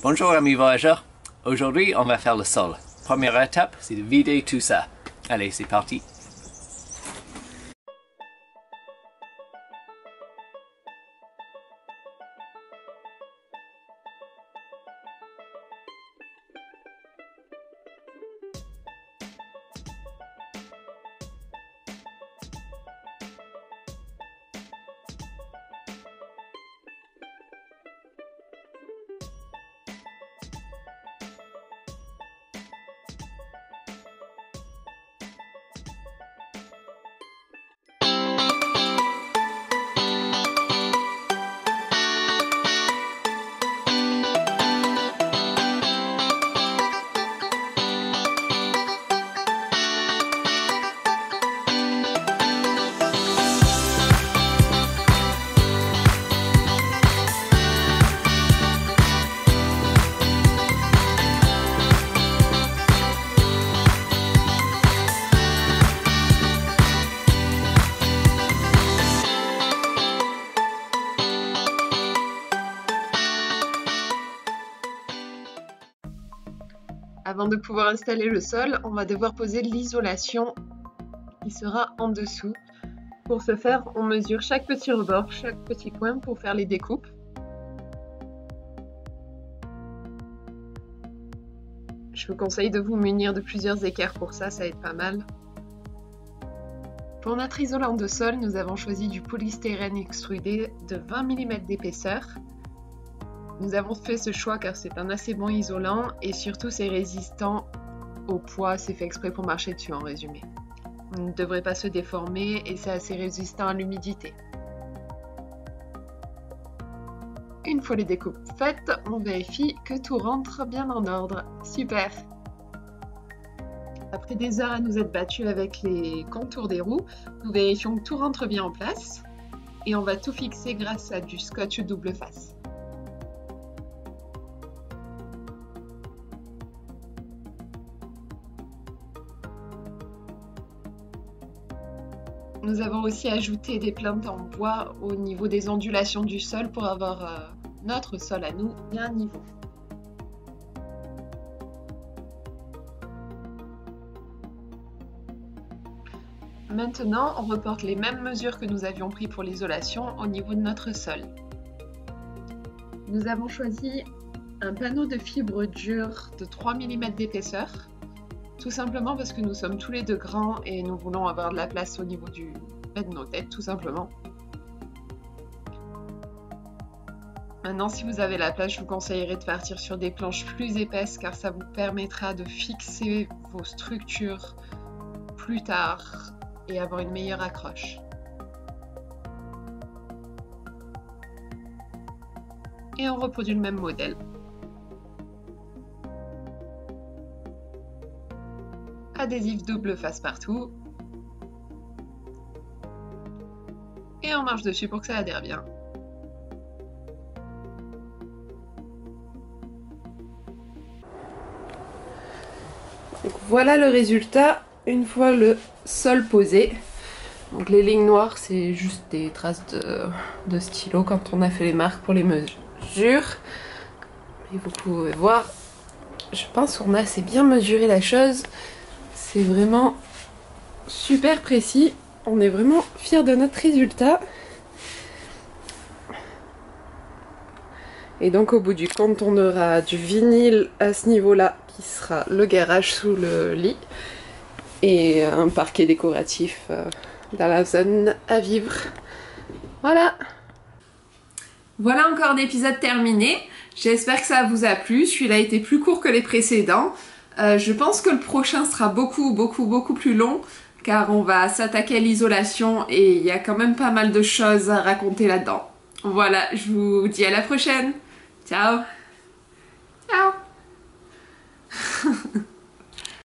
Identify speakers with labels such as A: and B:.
A: Bonjour amis voyageurs, aujourd'hui on va faire le sol. Première étape, c'est de vider tout ça. Allez, c'est parti.
B: Avant de pouvoir installer le sol, on va devoir poser l'isolation qui sera en dessous. Pour ce faire, on mesure chaque petit rebord, chaque petit coin pour faire les découpes. Je vous conseille de vous munir de plusieurs équerres pour ça, ça aide pas mal. Pour notre isolant de sol, nous avons choisi du polystyrène extrudé de 20 mm d'épaisseur. Nous avons fait ce choix car c'est un assez bon isolant et surtout c'est résistant au poids, c'est fait exprès pour marcher dessus en résumé. Il ne devrait pas se déformer et c'est assez résistant à l'humidité. Une fois les découpes faites, on vérifie que tout rentre bien en ordre. Super! Après des heures à nous être battus avec les contours des roues, nous vérifions que tout rentre bien en place et on va tout fixer grâce à du scotch double face. Nous avons aussi ajouté des plinthes en bois au niveau des ondulations du sol pour avoir notre sol à nous bien niveau. Maintenant, on reporte les mêmes mesures que nous avions prises pour l'isolation au niveau de notre sol. Nous avons choisi un panneau de fibre dure de 3 mm d'épaisseur. Tout simplement parce que nous sommes tous les deux grands et nous voulons avoir de la place au niveau de nos têtes, tout simplement. Maintenant, si vous avez la place, je vous conseillerais de partir sur des planches plus épaisses car ça vous permettra de fixer vos structures plus tard et avoir une meilleure accroche. Et on reproduit le même modèle. Adhésif double face partout et on marche dessus pour que ça adhère bien. Donc voilà le résultat une fois le sol posé. Donc les lignes noires c'est juste des traces de stylo quand on a fait les marques pour les mesures. Et vous pouvez voir, je pense qu'on a assez bien mesuré la chose. C'est vraiment super précis, on est vraiment fiers de notre résultat. Et donc au bout du compte, on aura du vinyle à ce niveau-là qui sera le garage sous le lit et un parquet décoratif dans la zone à vivre. Voilà. Voilà encore un épisode terminé. J'espère que ça vous a plu. Celui-là a été plus court que les précédents. Je pense que le prochain sera beaucoup plus long car on va s'attaquer à l'isolation et il y a quand même pas mal de choses à raconter là-dedans. Voilà, je vous dis à la prochaine. Ciao. Ciao.